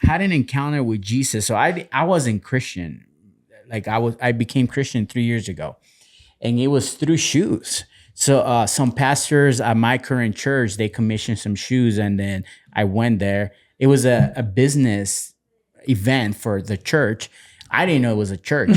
had an encounter with Jesus. So I wasn't Christian. Like I became Christian 3 years ago, and it was through shoes. So some pastors at my current church, they commissioned some shoes, and then I went there. It was a business event for the church. I didn't know it was a church.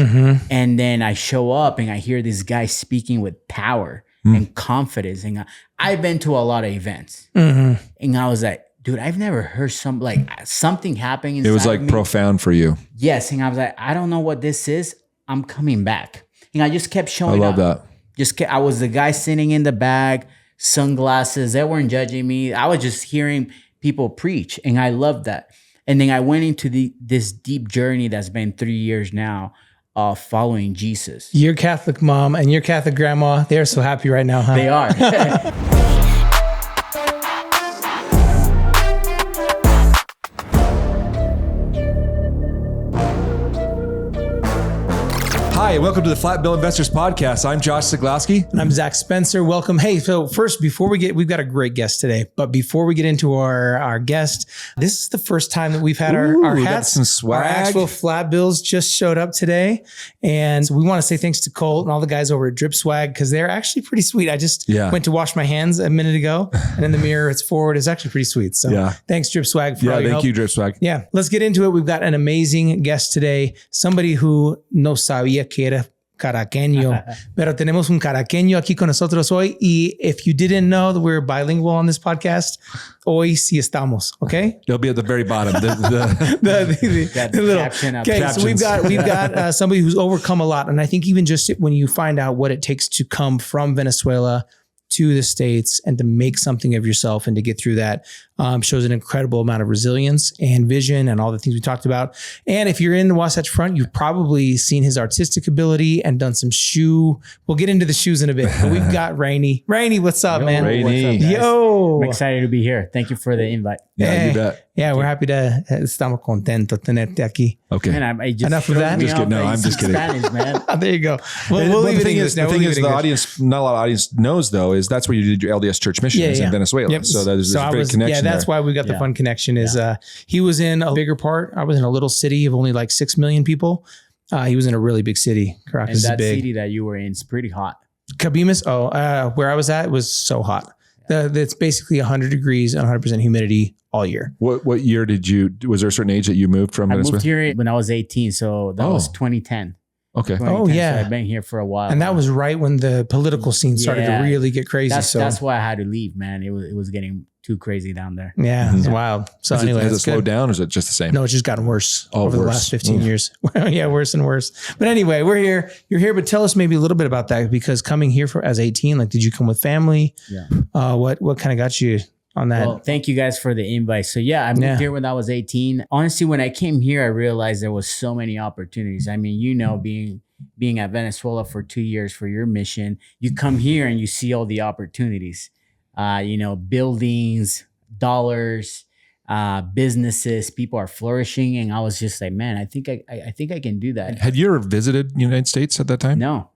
And then I show up and I hear this guy speaking with power and confidence. And I've been to a lot of events. And I was like, dude, I've never heard something happening inside. It was like profound for you. Yes. And I was like, I don't know what this is. I'm coming back. And I just kept showing up. I love that. I was the guy sitting in the back, sunglasses. They weren't judging me. I was just hearing people preach. And I loved that. And then I went into this deep journey that's been 3 years now of following Jesus. Your Catholic mom and your Catholic grandma, they're so happy right now, huh? They are. Hi, welcome to the Flat Bill Investors Podcast. I'm Josh Zaglaski. And I'm Zach Spencer. Welcome. Hey, so first, we've got a great guest today, but before we get into our guest, this is the first time that we've had our hats. Some swag. Our actual Flat Bills just showed up today. And so we want to say thanks to Colt and all the guys over at Drip Swag, because they're actually pretty sweet. I just went to wash my hands a minute ago, and in the mirror, it's forward. It's actually pretty sweet. So thanks, Drip Swag, for all your help. Thank you, Drip Swag. Yeah, let's get into it. We've got an amazing guest today, somebody who no sabía que era caraqueño, pero tenemos un caraqueño aquí con nosotros hoy. Y if you didn't know that we're bilingual on this podcast, hoy sí estamos, okay? It'll be at the very bottom. The little caption up. Okay, so we've got somebody who's overcome a lot. And I think even just when you find out what it takes to come from Venezuela to the States and to make something of yourself and to get through that shows an incredible amount of resilience and vision and all the things we talked about. And if you're in the Wasatch Front, you've probably seen his artistic ability and done some shoe. We'll get into the shoes in a bit, but we've got Raynei. Raynei, what's up, man? Raynei. What's up, Yo. I'm excited to be here. Thank you for the invite. Yeah, you bet. Yeah, we're happy to. Estamos contentos tenerte aquí. Okay. Man, Enough of that. I'm just kidding. Spanish, man. There you go. We'll leave it in English now. The thing is, the audience, not a lot of audience knows though, is that's where you did your LDS church mission in Venezuela. Yep. So there's a great connection. Yeah, that's why we got the fun connection. Is he was in a bigger part. I was in a little city of only like 6 million people. He was in a really big city. Caracas and that is big. city that you were in is pretty hot. Cabimas. Where I was at was so hot. It's basically 100 degrees and 100% humidity all year. What year was there a certain age that you moved from Venezuela? I moved here when I was 18. So that was 2010. Okay. 2010, Oh, yeah. So I've been here for a while. And that was right when the political scene started to really get crazy. That's why I had to leave, man. It was getting too crazy down there. Yeah, it's wild. So anyway, has it slowed down or is it just the same? No, it's just gotten worse over the last 15 years. Yeah, worse and worse. But anyway, we're here. You're here, but tell us maybe a little bit about that, because coming here as 18, like, did you come with family? Yeah. What kind of got you on that? Well, thank you guys for the invite. So yeah, I moved here when I was 18. Honestly, when I came here, I realized there was so many opportunities. I mean, being at Venezuela for 2 years for your mission, you come here and you see all the opportunities, buildings, dollars, businesses, people are flourishing. And I was just like, man, I think I can do that. Had you ever visited the United States at that time? No.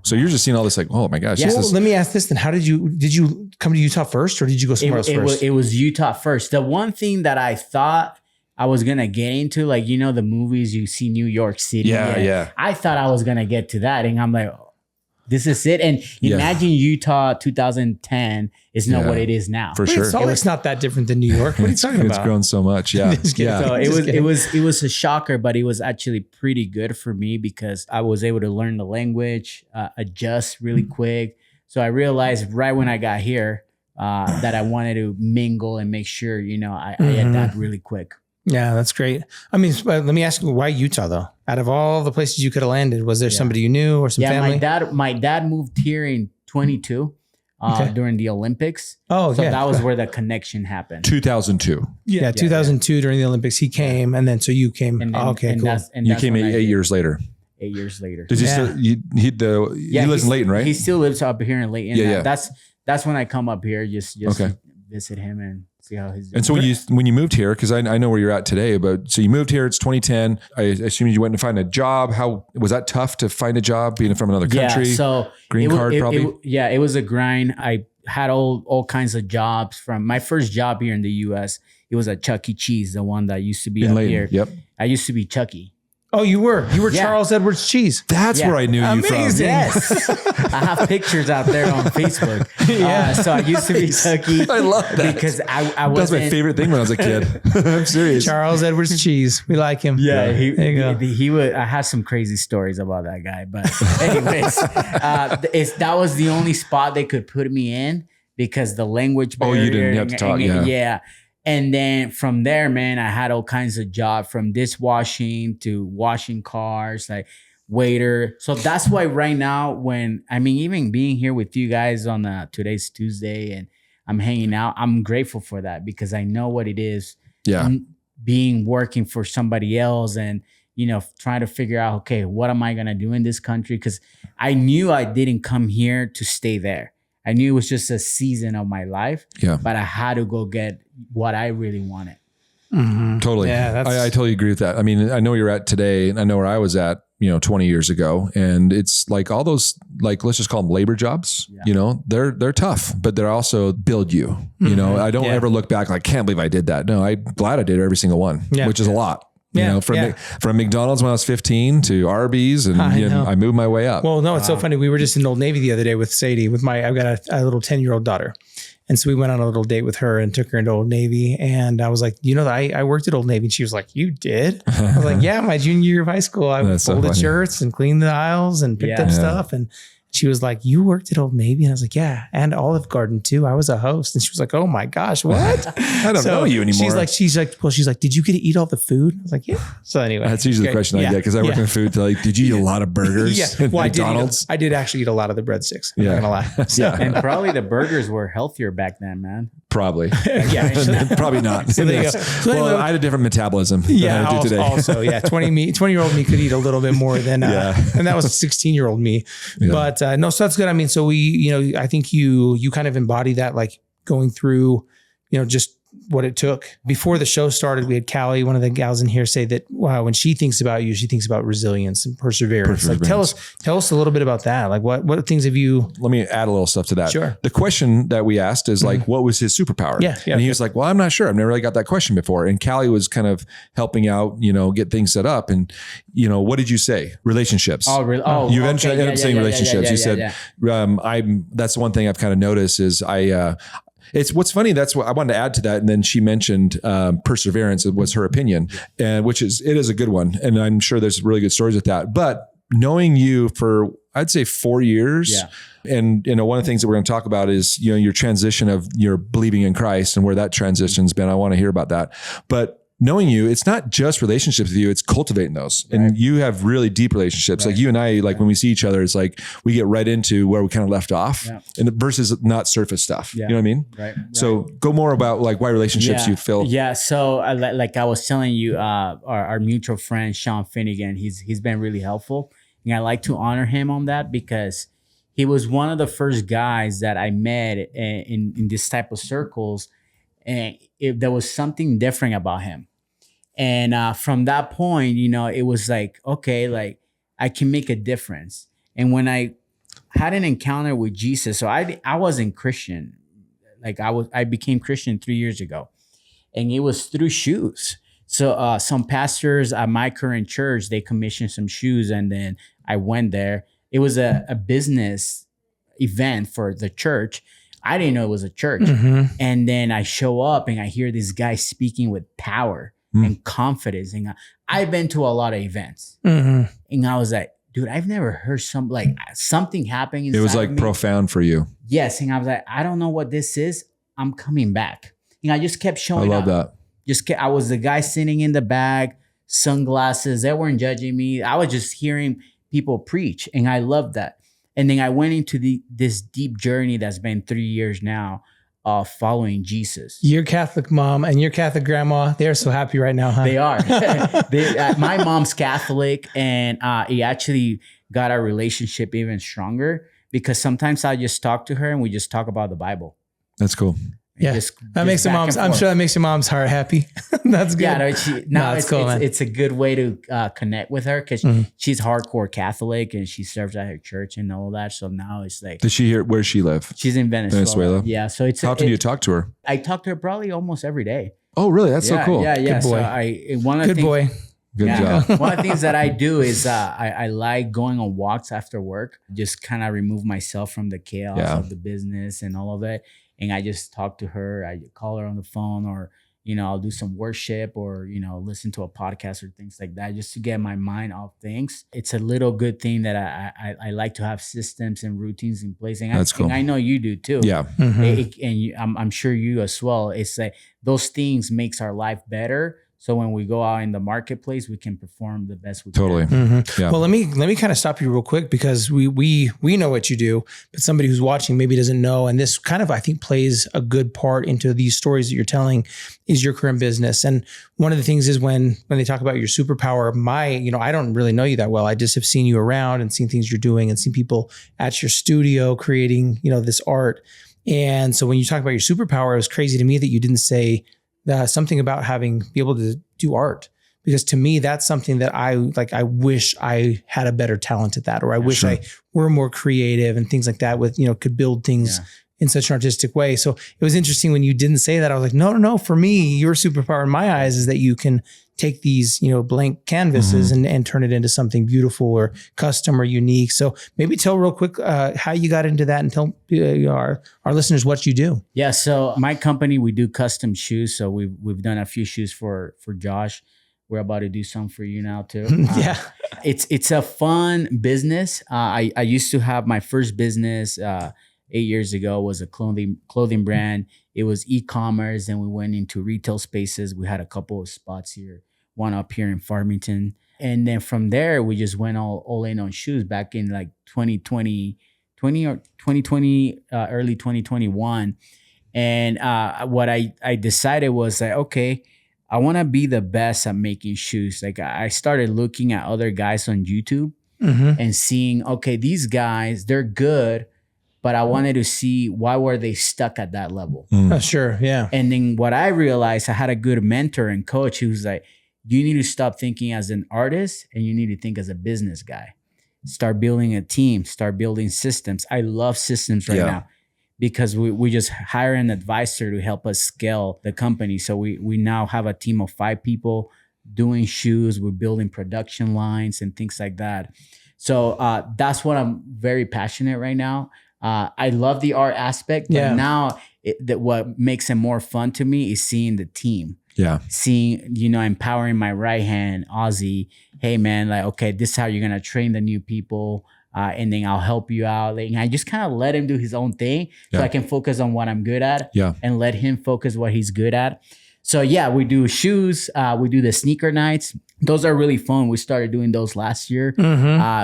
So you're just seeing all this like, oh my gosh. Yeah. Well, let me ask this then. Did you come to Utah first, or did you go somewhere else first? It was Utah first. The one thing that I thought I was going to get into, like, the movies, you see New York City. Yeah. I thought I was going to get to that. And I'm like, this is it. And imagine Utah 2010 is not what it is now. For sure. It's not that different than New York. What are you talking about? It's grown so much. Yeah. So it was a shocker, but it was actually pretty good for me because I was able to learn the language, adjust really quick. So I realized right when I got here that I wanted to mingle and make sure, I adapt really quick. Yeah, that's great. I mean, let me ask you, why Utah though? Out of all the places you could have landed, was there somebody you knew or some family? My dad moved here in 22 during the Olympics. Oh, so that was where the connection happened. 2002. Yeah, 2002 during the Olympics, he came, and then so you came. And then, okay, cool. You came 8 years later. 8 years later. Does he still? He lives in Layton, right? He still lives up here in Layton. Yeah. That's when I come up here, just visit him and see how he's doing. And so when you moved here, because I know where you're at today, but so you moved here, it's 2010. I assume you went to find a job. How was that tough to find a job being from another country? Yeah, so green card probably. It was a grind. I had all kinds of jobs. From my first job here in the US, It was a Chuck E. Cheese, the one that used to be In up Layton. here. Yep. I used to be Chucky. Oh, you were Yeah. Charles Edwards Cheese. That's where I knew you from. Amazing. Yes. I have pictures out there on Facebook. Yeah. So I used to be Chucky. I love that. Because I That was wasn't. my favorite thing when I was a kid. I'm serious. Charles Edwards Cheese. We like him. Yeah, There you go. he would. I have some crazy stories about that guy, but anyways, that was the only spot they could put me in because the language Oh, barrier. you didn't have to talk, yeah. yeah. And then from there, man, I had all kinds of jobs from dishwashing to washing cars, like waiter. So that's why right now, even being here with you guys on today's Tuesday and I'm hanging out, I'm grateful for that because I know what it is. Yeah. Being working for somebody else and trying to figure out, okay, what am I gonna do in this country? Because I knew I didn't come here to stay there. I knew it was just a season of my life. Yeah. But I had to go get what I really wanted. Totally. Yeah, I totally agree with that. I mean, I know where you're at today and I know where I was at, 20 years ago. And it's like all those, like, let's just call them labor jobs, they're tough, but they're also build you, I don't ever look back like, can't believe I did that. No, I'm glad I did every single one, which is a lot. From McDonald's when I was 15 to Arby's and I moved my way up. Well, no, it's so funny. We were just in Old Navy the other day with Sadie, I've got a little 10-year-old daughter. And so we went on a little date with her and took her into Old Navy. And I was like, I worked at Old Navy. And she was like, you did? I was like, yeah, my junior year of high school. I folded shirts and cleaned the aisles and picked up stuff. And she was like, you worked at Old Navy? And I was like, yeah. And Olive Garden too. I was a host. And she was like, oh my gosh, what? I don't know you anymore. She's like, did you get to eat all the food? I was like, yeah. So anyway. That's usually the question I get because I work in food. Like, did you eat a lot of burgers at McDonald's? I did actually eat a lot of the breadsticks. I'm not going to lie. So, And probably the burgers were healthier back then, man. Probably. Probably not. So there you go. So Well, anyway, I had a different metabolism than I do today. Also, 20-year-old me could eat a little bit more than, and that was 16-year-old me. Yeah. But no, so that's good. I mean, so we, I think you kind of embody that, like going through, just what it took. Before the show started, we had Callie, one of the gals in here, say that when she thinks about you, she thinks about resilience and perseverance. Like tell us a little bit about that. Like what things have you? Let me add a little stuff to that. Sure. The question that we asked is like, what was his superpower? Yeah. And he was like, well, I'm not sure. I've never really got that question before. And Callie was kind of helping out, get things set up. And, what did you say? Relationships. Oh, really? Oh, you eventually ended up saying relationships. Yeah, you said, that's one thing I've kind of noticed is it's what's funny. That's what I wanted to add to that. And then she mentioned perseverance was her opinion, and it is a good one. And I'm sure there's really good stories with that. But knowing you for, I'd say 4 years. Yeah. And, one of the things that we're going to talk about is, your transition of your believing in Christ and where that transition's been. I want to hear about that. But knowing you, it's not just relationships with you, it's cultivating those. Right. And you have really deep relationships. Right. Like you and I, like when we see each other, it's like we get right into where we kind of left off and versus not surface stuff. Yeah. You know what I mean? Right. So go more about like why relationships you feel. Yeah. So like I was telling you, our mutual friend, Sean Finnegan, he's been really helpful. And I like to honor him on that because he was one of the first guys that I met in this type of circles. And there was something different about him. And from that point, it was like, okay, like I can make a difference. And when I had an encounter with Jesus, so I wasn't Christian. Like I became Christian 3 years ago, and it was through shoes. So some pastors at my current church, they commissioned some shoes, and then I went there. It was a business event for the church. I didn't know it was a church. Mm-hmm. And then I show up and I hear this guy speaking with power and confidence. And I've been to a lot of events. Mm-hmm. And I was like, dude, I've never heard something happening inside. It was like me. Profound for you. Yes. And I was like, I don't know what this is. I'm coming back. And I just kept showing up. I love that. I was the guy sitting in the back, sunglasses. They weren't judging me. I was just hearing people preach. And I loved that. And then I went into this deep journey that's been 3 years now of following Jesus. Your Catholic mom and your Catholic grandma, they're so happy right now, huh? They are. My mom's Catholic, and it actually got our relationship even stronger because sometimes I just talk to her and we just talk about the Bible. That's cool. Yeah, that makes the moms. I'm sure that makes your mom's heart happy. That's good. Yeah, It's cool, man. it's a good way to connect with her because she's hardcore Catholic and she serves at her church and all that. So now it's like, Does she hear where does she live? she's in Venezuela. Yeah, so it's how often do you talk to her? I talk to her probably almost every day. Oh, really? That's so cool. Yeah. Good boy. So one of the Good things, boy. Good job. One of the things that I do is I like going on walks after work, just kind of remove myself from the chaos of the business and all of it. And I just talk to her. I call her on the phone, or, I'll do some worship, or, listen to a podcast or things like that, just to get my mind off things. It's a little good thing that I like to have systems and routines in place. And That's cool. And I know you do too. Yeah. I'm sure you as well. It's like those things makes our life better. So when we go out in the marketplace, we can perform the best we Totally. can. Yeah. Well, let me kind of stop you real quick, because we know what you do, but somebody who's watching maybe doesn't know. And this kind of, I think, plays a good part into these stories that you're telling, is your current business. And one of the things is when they talk about your superpower, I don't really know you that well. I just have seen you around and seen things you're doing and seen people at your studio creating, this art. And so when you talk about your superpower, it was crazy to me that you didn't say something about be able to do art, because to me, that's something that I wish I had a better talent at that, or I wish I were more creative and things like that could build things in such an artistic way. So it was interesting when you didn't say that. I was like, no, for me, your superpower in my eyes is that you can take these, blank canvases and turn it into something beautiful or custom or unique. So maybe tell real quick how you got into that, and tell our listeners what you do. Yeah. So my company, we do custom shoes. So we've done a few shoes for Josh. We're about to do some for you now too. It's a fun business. I used to have my first business 8 years ago, was a clothing brand. It was e-commerce, and we went into retail spaces. We had a couple of spots here, one up here in Farmington. And then from there, we just went all in on shoes back in like 2020 or 2020, early 2021. And what I decided was like, okay, I want to be the best at making shoes. Like I started looking at other guys on YouTube and seeing, okay, these guys, they're good, but I wanted to see why were they stuck at that level. Sure, yeah. And then what I realized, I had a good mentor and coach who was like, you need to stop thinking as an artist and you need to think as a business guy. Start building a team, start building systems. I love systems right now, because we just hire an advisor to help us scale the company. So we now have a team of 5 people doing shoes. We're building production lines and things like that. So that's what I'm very passionate right now. I love the art aspect, but now what makes it more fun to me is seeing the team. Yeah. Seeing, empowering my right hand, Ozzy. Hey man, like, okay, this is how you're going to train the new people. And then I'll help you out. Like, I just kind of let him do his own thing so I can focus on what I'm good at and let him focus what he's good at. So we do shoes. We do the sneaker nights. Those are really fun. We started doing those last year,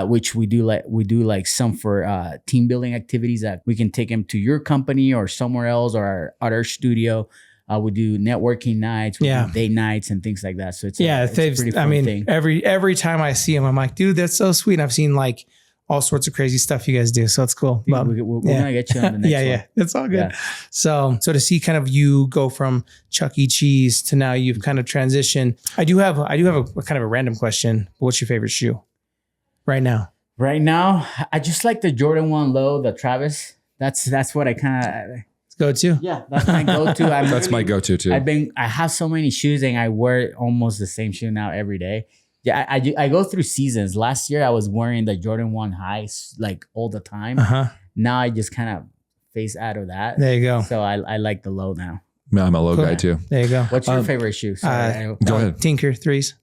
which we do like some for team building activities that we can take them to your company or somewhere else, or at our studio. We do networking nights, we do date nights and things like that. So it's a pretty fun thing. Every time I see him, I'm like, dude, that's so sweet. And I've seen like all sorts of crazy stuff you guys do. So it's cool. We're gonna get you on the next one. Yeah, that's all good. Yeah. So to see kind of you go from Chuck E. Cheese to now you've kind of transitioned. I do have a kind of a random question. What's your favorite shoe right now? Right now, I just like the Jordan 1 Low, the Travis. That's what I kind of go to. Yeah, that's my go-to. That's my go-to too. I have so many shoes and I wear almost the same shoe now every day. Yeah, I go through seasons. Last year I was wearing the Jordan 1 highs like all the time. Now I just kind of phase out of that. There you go. So I like the low now. I'm a low guy too. There you go. What's your favorite shoe? Go ahead. Tinker threes.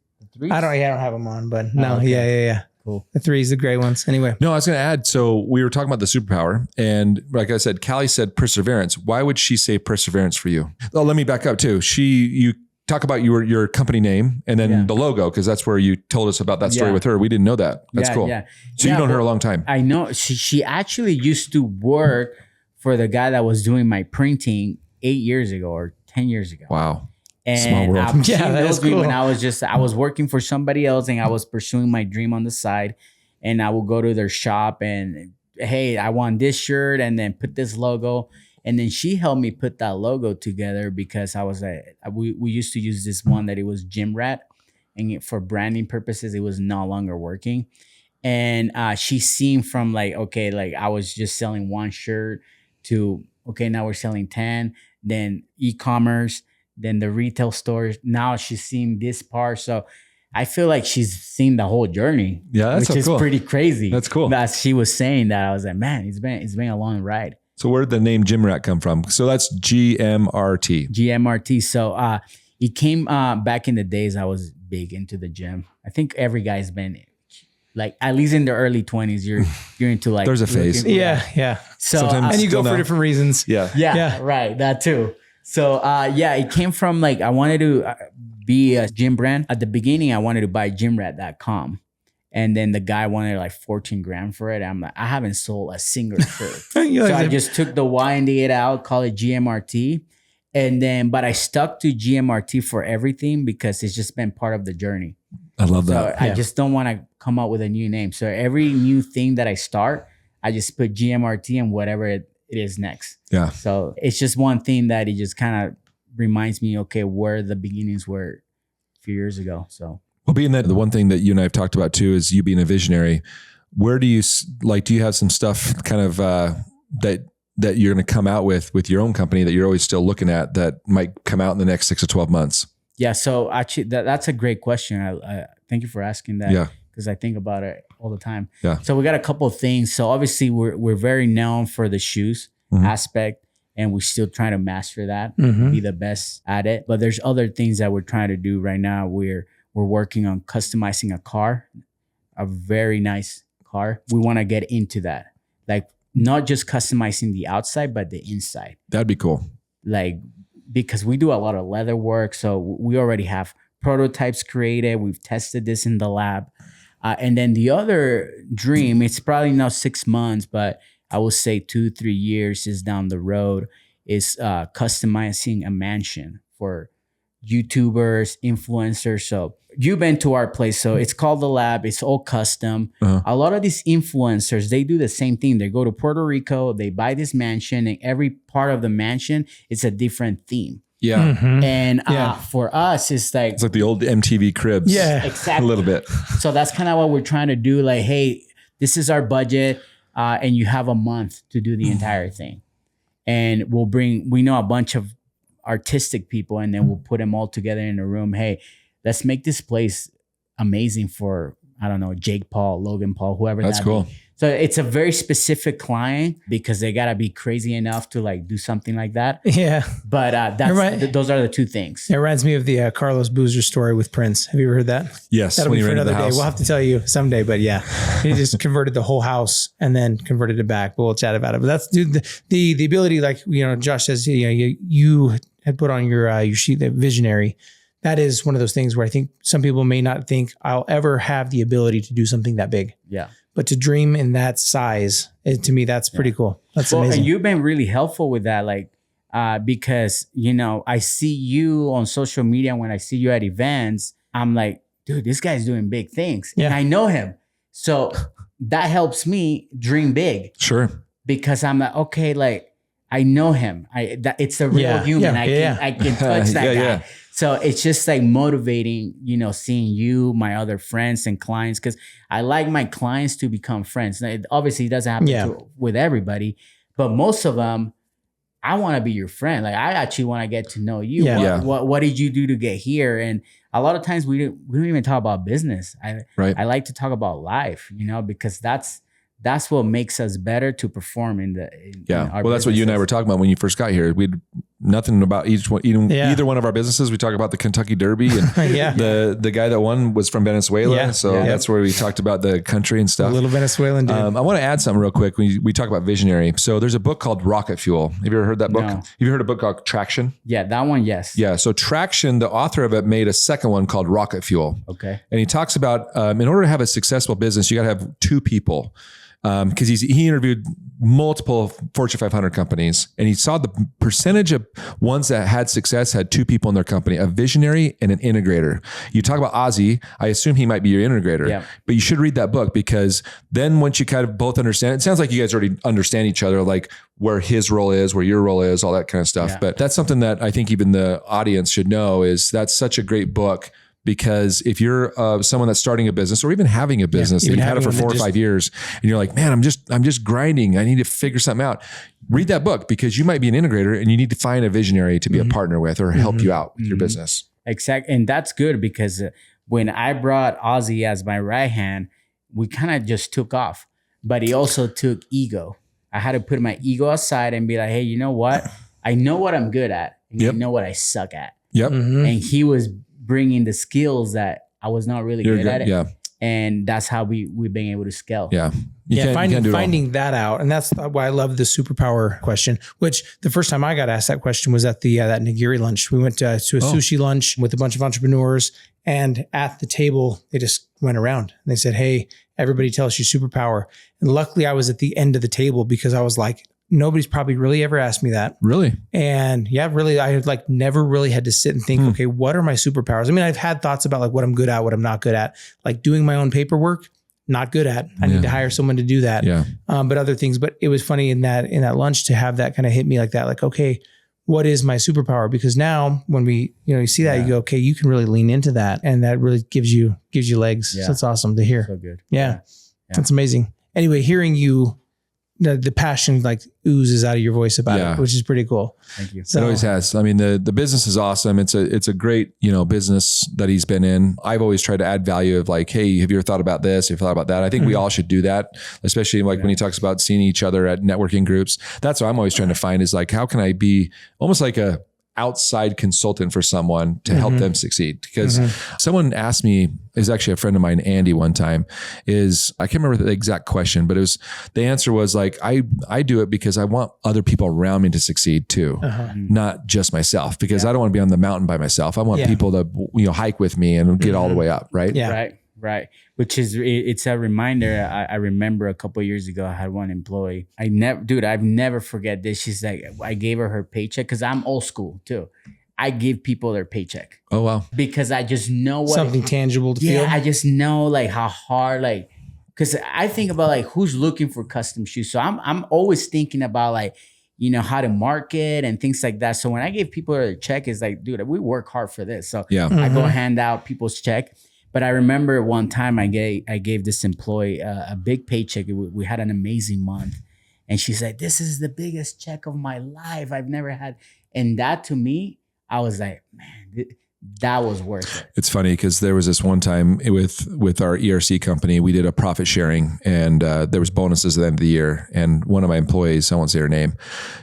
I don't have them on, but no. Okay. Yeah. Cool. The threes, the gray ones. Anyway. No, I was going to add. So we were talking about the superpower, and like I said, Callie said perseverance. Why would she say perseverance for you? Oh, let me back up too. You talk about your company name and then the logo, because that's where you told us about that story with her. We didn't know that. That's cool. Yeah. So you've known her a long time. I know. She actually used to work for the guy that was doing my printing 8 years ago or 10 years ago. Wow. And small world. She knows me when I was working for somebody else and I was pursuing my dream on the side. And I would go to their shop and, hey, I want this shirt and then put this logo. And then she helped me put that logo together because I was like, we used to use this one that it was Gym Rat, and for branding purposes, it was no longer working. And she seen from like, okay, like I was just selling one shirt to, okay, now we're selling 10, then e-commerce, then the retail stores. Now she's seen this part. So I feel like she's seen the whole journey. Yeah, that's which so is cool. pretty crazy. That's cool. As she was saying that, I was like, man, it's been a long ride. So where did the name Gym Rat come from? So that's GMRT. GMRT. So it came back in the days I was big into the gym. I think every guy's been like, at least in the early 20s, you're into like, There's a phase. Yeah. So Sometimes And you go Still for now. different reasons. Yeah. right, that too. So it came from like, I wanted to be a gym brand. At the beginning, I wanted to buy gymrat.com. And then the guy wanted like 14 grand for it. I'm like, I haven't sold a single shirt. So I just took the Y and the 8 out, call it GMRT. And then, but I stuck to GMRT for everything because it's just been part of the journey. I love So that. I just don't want to come up with a new name. So every new thing that I start, I just put GMRT and whatever it is next. Yeah. So it's just one thing that it just kind of reminds me, okay, where the beginnings were a few years ago. So. Well, being that the one thing that you and I have talked about too is you being a visionary. Where do you like? Do you have some stuff kind of that you're going to come out with your own company that you're always still looking at that might come out in the next 6 to 12 months? Yeah. So actually, that's a great question. I thank you for asking that. Yeah. Because I think about it all the time. Yeah. So we got a couple of things. So obviously, we're very known for the shoes aspect, and we're still trying to master that, be the best at it. But there's other things that we're trying to do right now. We're working on customizing a car, a very nice car. We want to get into that. Like not just customizing the outside, but the inside. That'd be cool. Like, because we do a lot of leather work. So we already have prototypes created. We've tested this in the lab. And then the other dream, it's probably now 6 months, but I will say 2-3 years is down the road, is customizing a mansion for YouTubers, influencers. So you've been to our place. So it's called The Lab. It's all custom. A lot of these influencers, they do the same thing. They go to Puerto Rico, they buy this mansion, and every part of the mansion is a different theme. Yeah. And for us, it's like It's like the old MTV Cribs. Yeah. exactly A little bit. So that's kind of what we're trying to do. Like, hey, this is our budget, and you have a month to do the entire thing. And we know a bunch of artistic people, and then we'll put them all together in a room. Hey, let's make this place amazing for, I don't know, Jake Paul, Logan Paul, whoever. That's that cool. be. So it's a very specific client because they gotta be crazy enough to like do something like that. Yeah. But those are the two things. It reminds me of the Carlos Boozer story with Prince. Have you ever heard that? Yes. That'll when be you for rented the another day. house. We'll have to tell you someday, but yeah, he just converted the whole house and then converted it back. But we'll chat about it. But that's the ability, like, Josh says, you had put on your sheet, the visionary. That is one of those things where I think some people may not think I'll ever have the ability to do something that big. Yeah. But to dream in that size, to me, that's pretty cool. That's amazing. And you've been really helpful with that, like, because, I see you on social media. When I see you at events, I'm like, dude, this guy's doing big things. Yeah. And I know him. So that helps me dream big Sure. because I'm like, okay, like, I know him. It's a real human. I can touch that guy. Yeah. So it's just like motivating, seeing you, my other friends and clients, because I like my clients to become friends. Now, it obviously doesn't happen with everybody, but most of them, I want to be your friend. Like, I actually want to get to know you. Yeah. What did you do to get here? And a lot of times we don't even talk about business. I like to talk about life, because that's what makes us better to perform in our well, that's what you and I were talking about when you first got here. We'd nothing about either one of our businesses. We talk about the Kentucky Derby, and the guy that won was from Venezuela. Yeah. So that's where we talked about the country and stuff. A little Venezuelan dude. I want to add something real quick. We talk about visionary. So there's a book called Rocket Fuel. Have you ever heard that book? No. Have you heard a book called Traction? Yeah, that one, yes. Yeah. So Traction, the author of it made a second one called Rocket Fuel. Okay. And he talks about, in order to have a successful business, you got to have two people. because he interviewed multiple Fortune 500 companies, and he saw the percentage of ones that had success had two people in their company, a visionary and an integrator. You talk about Ozzy, I assume he might be your integrator, but you should read that book, because then once you kind of both understand, it sounds like you guys already understand each other, like where his role is, where your role is, all that kind of stuff. But that's something that I think even the audience should know, is that's such a great book. Because if you're someone that's starting a business or even having a business, and you've had it for 4 or 5 years, and you're like, man, I'm just grinding. I need to figure something out. Read that book, because you might be an integrator and you need to find a visionary to be a partner with or help you out with your business. Exactly. And that's good, because when I brought Ozzy as my right hand, we kind of just took off, but he also took ego. I had to put my ego aside and be like, hey, you know what? I know what I'm good at, and I know what I suck at. And he was bringing the skills that I was not really good at it. And that's how we've been able to scale. Finding that out. And that's why I love the superpower question, which the first time I got asked that question was at the that nigiri lunch. We went to a sushi lunch with a bunch of entrepreneurs, and at the table, they just went around and they said, hey, everybody tell us your superpower. And luckily I was at the end of the table, because I was like, nobody's probably really ever asked me that. Really? And really, I had like never really had to sit and think, okay, what are my superpowers? I mean, I've had thoughts about like what I'm good at, what I'm not good at, like doing my own paperwork, not good at. I need to hire someone to do that. But other things, but it was funny in that lunch to have that kind of hit me like that, like, okay, what is my superpower? Because now when we, you see that, you go, okay, you can really lean into that. And that really gives you legs. So it's awesome to hear. So good. Yeah. That's amazing. Anyway, hearing you, the passion like oozes out of your voice about it, which is pretty cool. Thank you. So, it always has. I mean, the business is awesome. It's a great, business that he's been in. I've always tried to add value of like, hey, have you ever thought about this? Have you thought about that? I think we all should do that, especially like when he talks about seeing each other at networking groups. That's what I'm always trying to find, is like, how can I be almost like a outside consultant for someone to help them succeed? Because someone asked me, is actually a friend of mine, Andy, one time, I can't remember the exact question, but the answer was like, I do it because I want other people around me to succeed too, not just myself, because I don't want to be on the mountain by myself. I want people to, hike with me and get all the way up. Right. Yeah. Right. Which is, it's a reminder. I remember a couple of years ago, I had one employee. I've never forget this. She's like, I gave her paycheck, because I'm old school too. I give people their paycheck. Oh, wow. Because I just know what something tangible to feel. I just know like how hard, like, because I think about like who's looking for custom shoes. So I'm always thinking about like, how to market and things like that. So when I give people their check, it's like, dude, we work hard for this. So I go hand out people's check. But I remember one time I gave this employee a big paycheck. We had an amazing month. And she's like, this is the biggest check of my life I've never had. And that to me, I was like, man, that was worth it. It's funny because there was this one time with our ERC company, we did a profit sharing, and there was bonuses at the end of the year. And one of my employees, I won't say her name,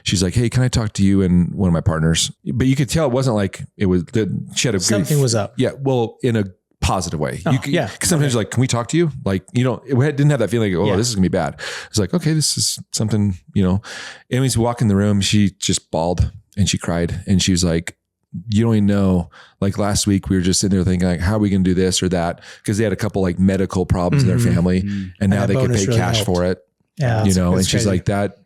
she's like, hey, can I talk to you and one of my partners? But you could tell it wasn't like it was that she had something was up. Yeah. Well, in a positive way. Because sometimes you're like, can we talk to you? Like, it didn't have that feeling like, this is gonna be bad. It's like, okay, this is something, And when we walk in the room, she just bawled and she cried, and she was like, you don't even know, like last week we were just sitting there thinking like, how are we going to do this or that? Because they had a couple like medical problems in their family, and now they could pay cash for it. Yeah, and she's like, that,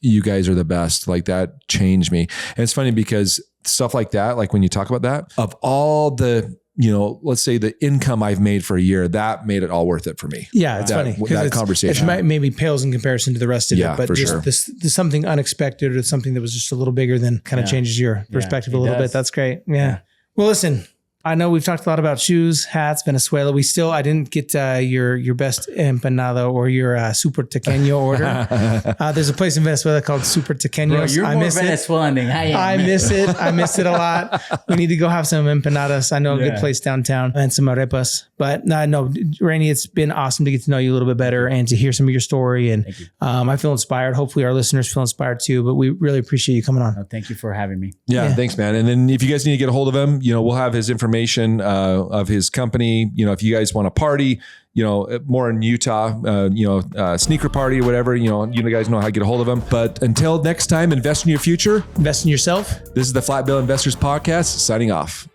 you guys are the best. Like that changed me. And it's funny because stuff like that, like when you talk about that, of all the, let's say the income I've made for a year, that made it all worth it for me. Yeah, it's funny. That conversation. It maybe pales in comparison to the rest of it, but just sure. this something unexpected or something that was just a little bigger than kind of changes your perspective a little bit. That's great. Yeah. Well, listen, I know we've talked a lot about shoes, hats, Venezuela. I didn't get your best empanada or your super tequeño order. There's a place in Venezuela called Super Tequeños. You're more Venezuelan than I am. I miss it. I miss it a lot. We need to go have some empanadas. I know a good place downtown, and some arepas. But no, Raynei, it's been awesome to get to know you a little bit better and to hear some of your story. And I feel inspired. Hopefully our listeners feel inspired too, but we really appreciate you coming on. No, thank you for having me. Yeah, thanks, man. And then if you guys need to get a hold of him, we'll have his information of his company. If you guys want to party, more in Utah, sneaker party or whatever, you guys know how to get a hold of him. But until next time, invest in your future. Invest in yourself. This is the Flat Bill Investors Podcast, signing off.